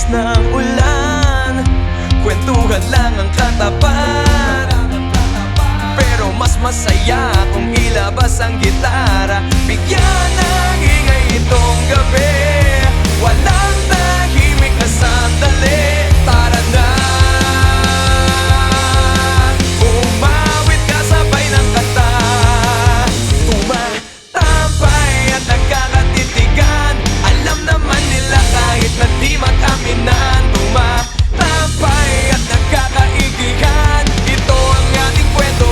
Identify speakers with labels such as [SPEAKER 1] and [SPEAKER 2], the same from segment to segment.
[SPEAKER 1] ng ulan, kwentuhan lang ang katapat. Pero mas masaya kung ilabas ang gitara. Bigyan ng ingay itong gabi, walang tahimik na sandali. Tara na, umawit ka sabay ng kanta. Tumatambay at nagkakatitigan, alam naman nila kahit na di mag-aminan. Tumatambay at nagkakaigihan, ito ang ating kwento.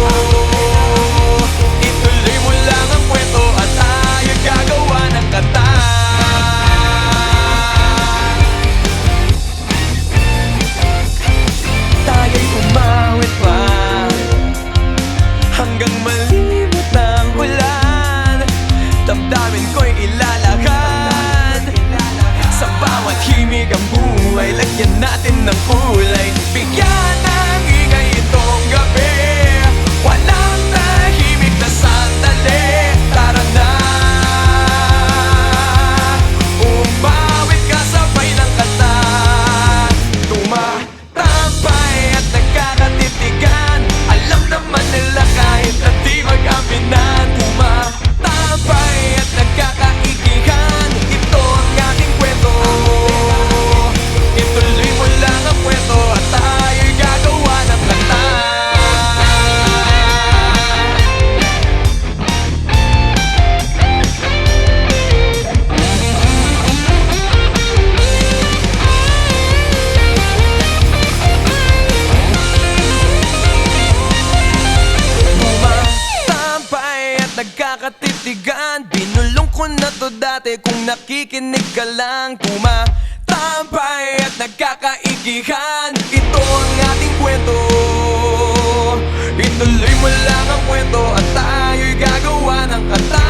[SPEAKER 1] Ituloy mo lang ang kwento at tayo'y gagawa ng kanta. Tayo'y umawit pa hanggang malimit ang ulan. Damdamin ko'y ilalakad, sa bawat himig ang buhay, lagyan natin ng kulay. Bigyan ng ingay itong gabi, walang tahimik na sandali. Tara na, umawit ka sabay ng kanta. Tumatambay at nagkakatitigan, alam naman nila kahit na di mag-aminan. Tumatambay at nagkakaigihan, ito ang ating kwento. Ituloy mo lang ang kwento at tayo'y gagawa ng kanta. Tumatambay at nagkakatitigan, binulong ko na to dati kung nakikinig ka lang. Tumatambay at nagkakaigihan, ito ang ating kwento. Ituloy mo lang ang kwento at tayo'y gagawa ng kanta.